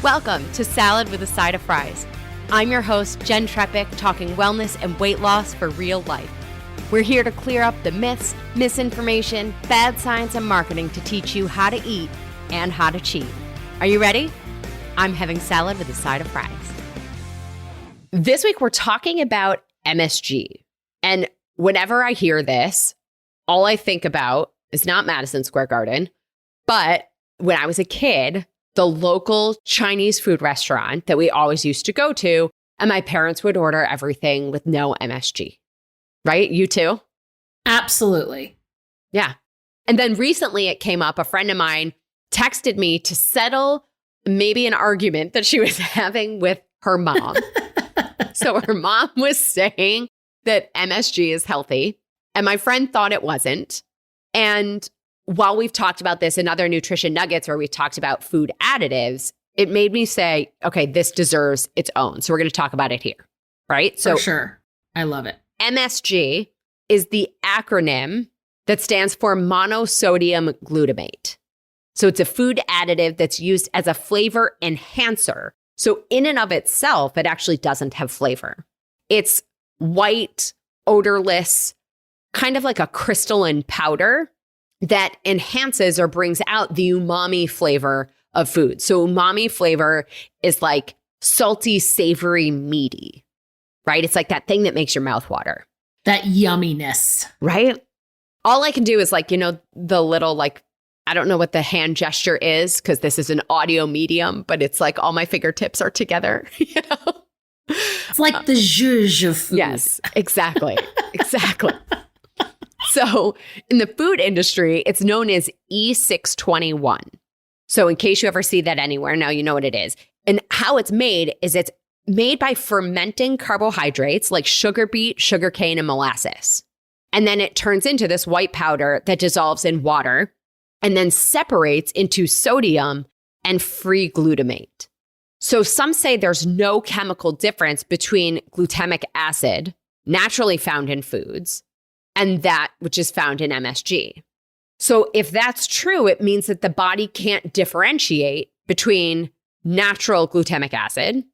Welcome to Salad with a Side of Fries. I'm your host, Jen Trepic, talking wellness and weight loss for real life. We're here to clear up the myths, misinformation, bad science, and marketing to teach you how to eat and how to cheat. Are you ready? I'm having salad with a side of fries. This week, we're talking about MSG. And whenever I hear this, all I think about is not Madison Square Garden, but when I was a kid, the local Chinese food restaurant that we always used to go to, and my parents would order everything with no MSG. Right? You too? Absolutely. Yeah. And then recently it came up, a friend of mine texted me to settle maybe an argument that she was having with her mom. So her mom was saying that MSG is healthy, and my friend thought it wasn't. And while we've talked about this in other nutrition nuggets where we talked about food additives, it made me say, okay, this deserves its own. So we're going to talk about it here, right? For sure. I love it. MSG is the acronym that stands for monosodium glutamate. So it's a food additive that's used as a flavor enhancer. So in and of itself, it actually doesn't have flavor. It's white, odorless, kind of like a crystalline powder that enhances or brings out the umami flavor of food. So umami flavor is like salty, savory, meaty, right? It's like that thing that makes your mouth water. That yumminess. Right? All I can do is like, the little I don't know what the hand gesture is because this is an audio medium, but it's like all my fingertips are together, It's like the zhuzh of food. Yes, exactly. Exactly. So in the food industry, it's known as E621. So in case you ever see that anywhere, now you know what it is. And how it's made is it's made by fermenting carbohydrates like sugar beet, sugar cane, and molasses. And then it turns into this white powder that dissolves in water and then separates into sodium and free glutamate. So some say there's no chemical difference between glutamic acid, naturally found in foods, and that which is found in MSG. So if that's true, it means that the body can't differentiate between natural glutamic acid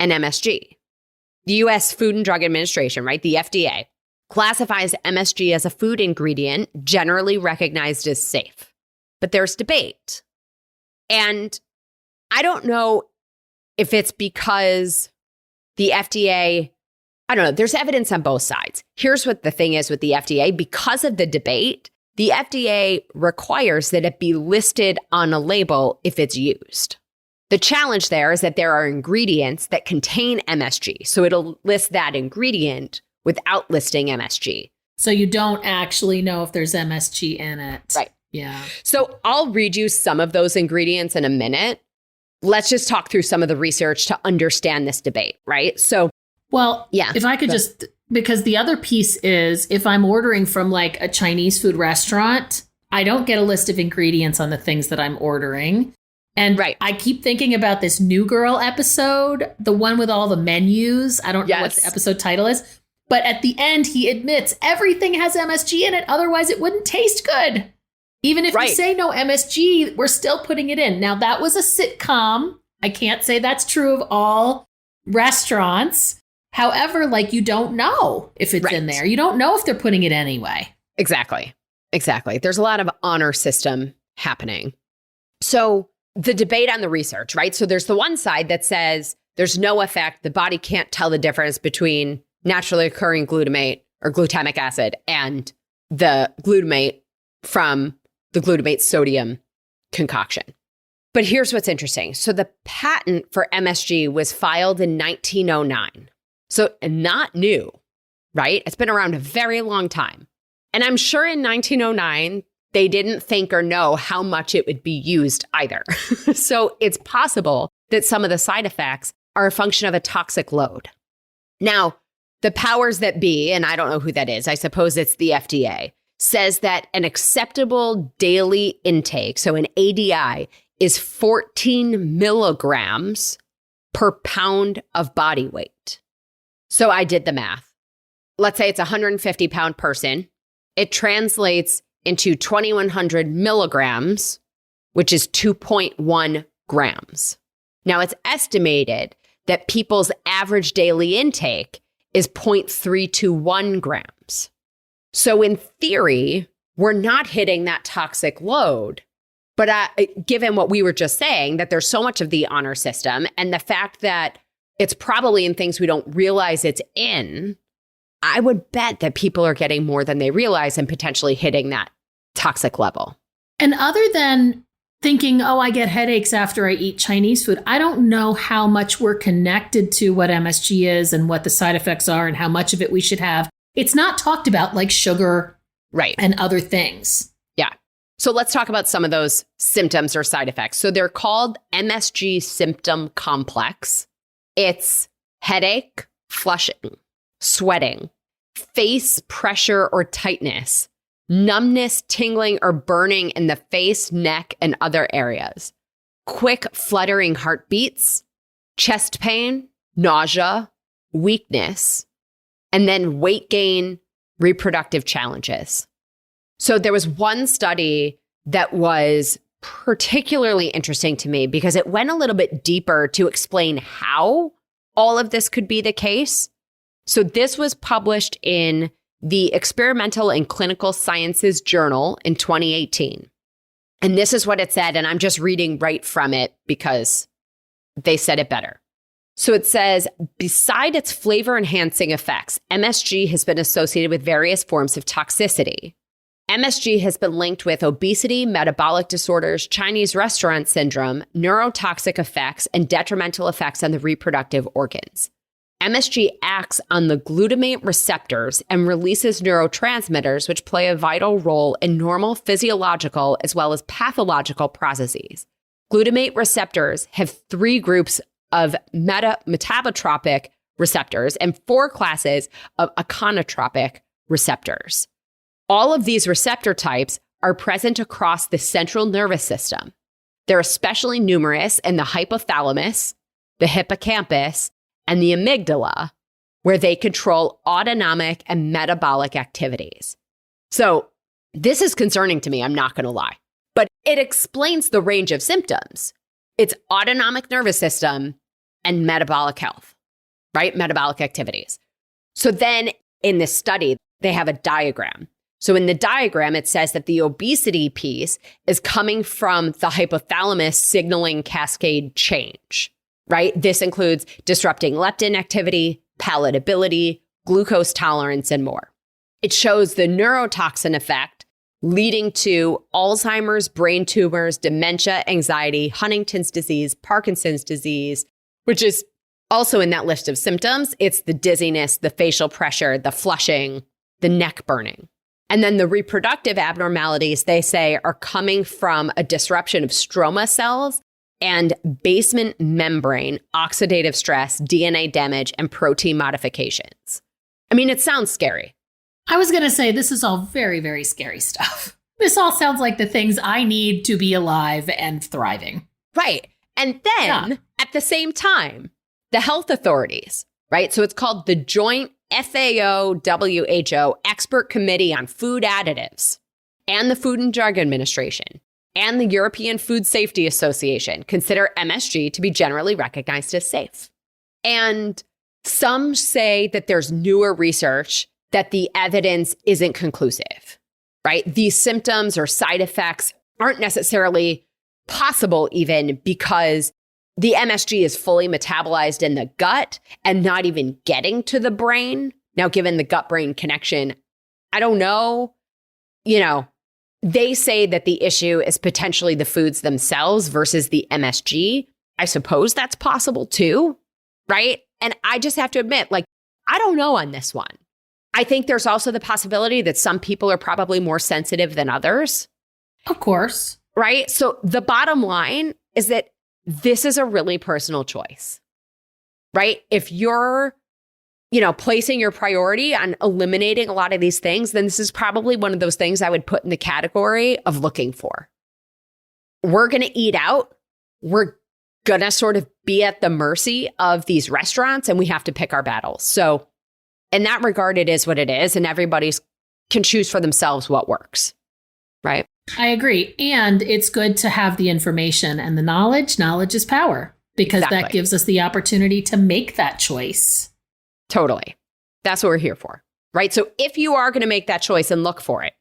and MSG. The U.S. Food and Drug Administration, right, the FDA, classifies MSG as a food ingredient generally recognized as safe. But there's debate. And I don't know if it's because the FDA, I don't know, there's evidence on both sides. Here's what the thing is with the FDA. Because of the debate, the FDA requires that it be listed on a label if it's used. The challenge there is that there are ingredients that contain MSG. So it'll list that ingredient without listing MSG. So you don't actually know if there's MSG in it. Right. Yeah. So I'll read you some of those ingredients in a minute. Let's just talk through some of the research to understand this debate, right? So, well, yeah. If I could because the other piece is if I'm ordering from like a Chinese food restaurant, I don't get a list of ingredients on the things that I'm ordering. And right. I keep thinking about this New Girl episode, the one with all the menus. I don't know what the episode title is. But at the end, he admits everything has MSG in it. Otherwise, it wouldn't taste good. Even if you say no MSG, we're still putting it in. Now, that was a sitcom. I can't say that's true of all restaurants. However, you don't know if it's in there. You don't know if they're putting it anyway. Exactly. There's a lot of honor system happening. So the debate on the research, right? So there's the one side that says there's no effect. The body can't tell the difference between naturally occurring glutamate or glutamic acid and the glutamate from the glutamate sodium concoction. But here's what's interesting. So the patent for MSG was filed in 1909. So not new, right? It's been around a very long time. And I'm sure in 1909, they didn't think or know how much it would be used either. So it's possible that some of the side effects are a function of a toxic load. Now, the powers that be, and I don't know who that is, I suppose it's the FDA, says that an acceptable daily intake, so an ADI, is 14 milligrams per pound of body weight. So I did the math. Let's say it's a 150-pound person. It translates into 2,100 milligrams, which is 2.1 grams. Now, it's estimated that people's average daily intake is 0.321 grams. So in theory, we're not hitting that toxic load. But given what we were just saying, that there's so much of the honor system and the fact that it's probably in things we don't realize it's in, I would bet that people are getting more than they realize and potentially hitting that toxic level. And other than thinking, oh, I get headaches after I eat Chinese food, I don't know how much we're connected to what MSG is and what the side effects are and how much of it we should have. It's not talked about like sugar, right, and other things. Yeah. So let's talk about some of those symptoms or side effects. So they're called MSG symptom complex. It's headache, flushing, sweating, face pressure or tightness, numbness, tingling, or burning in the face, neck, and other areas, quick fluttering heartbeats, chest pain, nausea, weakness, and then weight gain, reproductive challenges. So there was one study that was particularly interesting to me because it went a little bit deeper to explain how all of this could be the case. So this was published in the Experimental and Clinical Sciences Journal in 2018. And this is what it said, and I'm just reading right from it because they said it better. So it says, beside its flavor-enhancing effects, MSG has been associated with various forms of toxicity. MSG has been linked with obesity, metabolic disorders, Chinese restaurant syndrome, neurotoxic effects, and detrimental effects on the reproductive organs. MSG acts on the glutamate receptors and releases neurotransmitters, which play a vital role in normal physiological as well as pathological processes. Glutamate receptors have 3 groups of metabotropic receptors and 4 classes of achronotropic receptors. All of these receptor types are present across the central nervous system. They're especially numerous in the hypothalamus, the hippocampus, and the amygdala, where they control autonomic and metabolic activities. So this is concerning to me, I'm not going to lie, but it explains the range of symptoms. It's autonomic nervous system and metabolic health, right? Metabolic activities. So then in this study, they have a diagram. So in the diagram, it says that the obesity piece is coming from the hypothalamus signaling cascade change, right? This includes disrupting leptin activity, palatability, glucose tolerance, and more. It shows the neurotoxin effect leading to Alzheimer's, brain tumors, dementia, anxiety, Huntington's disease, Parkinson's disease, which is also in that list of symptoms. It's the dizziness, the facial pressure, the flushing, the neck burning. And then the reproductive abnormalities, they say, are coming from a disruption of stroma cells and basement membrane, oxidative stress, DNA damage, and protein modifications. I mean, it sounds scary. I was going to say, this is all very, very scary stuff. This all sounds like the things I need to be alive and thriving. Right. And then at the same time, the health authorities, right? So it's called the Joint FAO-WHO Expert Committee on Food Additives and the Food and Drug Administration and the European Food Safety Association consider MSG to be generally recognized as safe. And some say that there's newer research that the evidence isn't conclusive, right? These symptoms or side effects aren't necessarily possible even because the MSG is fully metabolized in the gut and not even getting to the brain. Now, given the gut-brain connection, I don't know. You know, they say that the issue is potentially the foods themselves versus the MSG. I suppose that's possible too, right? And I just have to admit, like, I don't know on this one. I think there's also the possibility that some people are probably more sensitive than others. Of course. Right? So the bottom line is that this is a really personal choice, right? If you're, placing your priority on eliminating a lot of these things, then this is probably one of those things I would put in the category of looking for. We're going to eat out. We're going to sort of be at the mercy of these restaurants, and we have to pick our battles. So in that regard, it is what it is, and everybody can choose for themselves what works, right? I agree. And it's good to have the information and the knowledge. Knowledge is power. because that gives us the opportunity to make that choice. Totally. That's what we're here for, right? So if you are going to make that choice and look for it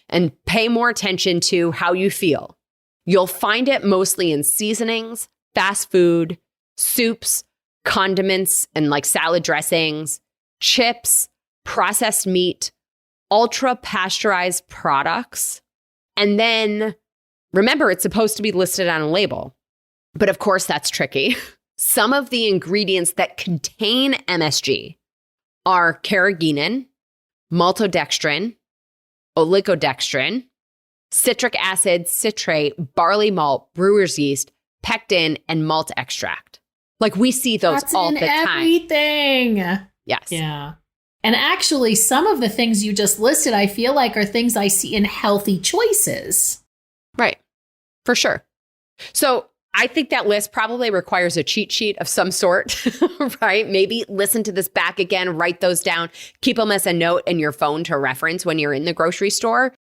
and pay more attention to how you feel, you'll find it mostly in seasonings, fast food, soups, condiments, and like salad dressings, chips, processed meat, ultra pasteurized products. And then remember, it's supposed to be listed on a label. But of course, that's tricky. Some of the ingredients that contain MSG are carrageenan, maltodextrin, oligodextrin, citric acid, citrate, barley malt, brewer's yeast, pectin, and malt extract. Like we see those all the time. Everything. Yes. Yeah. And actually, some of the things you just listed, I feel like are things I see in healthy choices. Right. For sure. So I think that list probably requires a cheat sheet of some sort, right? Maybe listen to this back again, write those down, keep them as a note in your phone to reference when you're in the grocery store.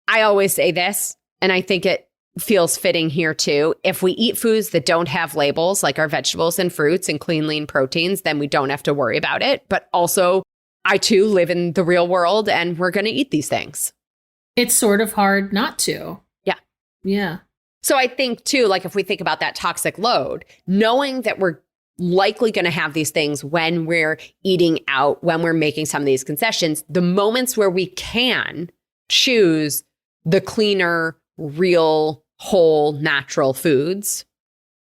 I always say this, and I think it feels fitting here too. If we eat foods that don't have labels, like our vegetables and fruits and clean, lean proteins, then we don't have to worry about it. But also, I too live in the real world and we're going to eat these things. It's sort of hard not to. Yeah. Yeah. So I think too, like if we think about that toxic load, knowing that we're likely going to have these things when we're eating out, when we're making some of these concessions, the moments where we can choose the cleaner, real, whole, natural foods,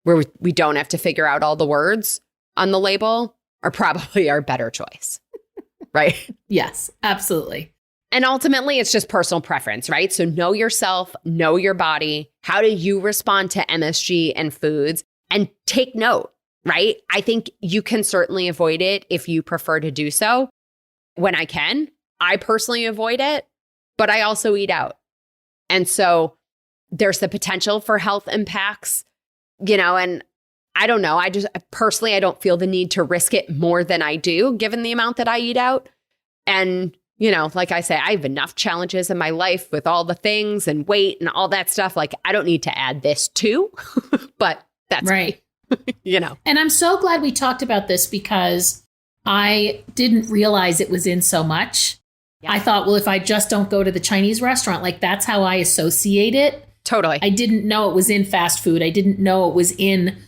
where we don't have to figure out all the words on the label, are probably our better choice, right? Yes, absolutely. And ultimately, it's just personal preference, right? So know yourself, know your body. How do you respond to MSG and foods? And take note, right? I think you can certainly avoid it if you prefer to do so. When I can, I personally avoid it, but I also eat out. And so there's the potential for health impacts, and I don't know. I don't feel the need to risk it more than I do, given the amount that I eat out. And like I say, I have enough challenges in my life with all the things and weight and all that stuff. Like, I don't need to add this too, but that's right. And I'm so glad we talked about this because I didn't realize it was in so much. Yeah. I thought, well, if I just don't go to the Chinese restaurant, like that's how I associate it. Totally. I didn't know it was in fast food. I didn't know it was in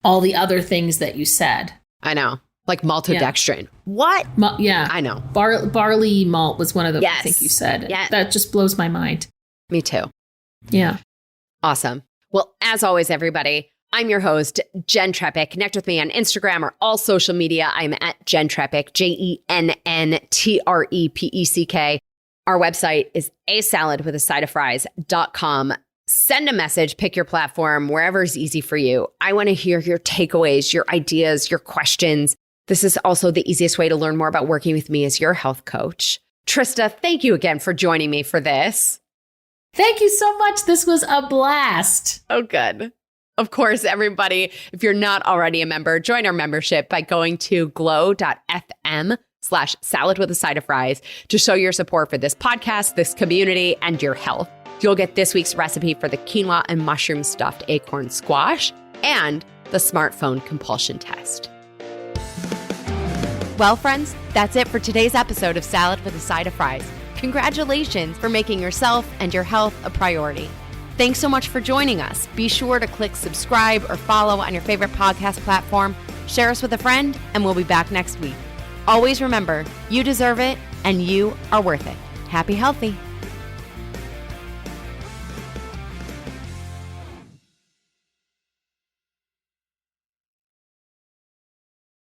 all the other things that you said. I know. Like maltodextrin. Yeah. What? Yeah. I know. Barley malt was one of the yes. I think you said. Yeah. That just blows my mind. Me too. Yeah. Awesome. Well, as always, everybody, I'm your host, Jen Trepeck. Connect with me on Instagram or all social media. I'm at Jen Trepeck, JENNTREPECK. Our website is asaladwithasideoffries.com. Send a message, pick your platform, wherever is easy for you. I want to hear your takeaways, your ideas, your questions. This is also the easiest way to learn more about working with me as your health coach. Trista, thank you again for joining me for this. Thank you so much. This was a blast. Oh, good. Of course, everybody, if you're not already a member, join our membership by going to glow.fm/saladwithasideoffries to show your support for this podcast, this community, and your health. You'll get this week's recipe for the quinoa and mushroom stuffed acorn squash and the smartphone compulsion test. Well, friends, that's it for today's episode of Salad with a Side of Fries. Congratulations for making yourself and your health a priority. Thanks so much for joining us. Be sure to click subscribe or follow on your favorite podcast platform. Share us with a friend, and we'll be back next week. Always remember, you deserve it, and you are worth it. Happy healthy.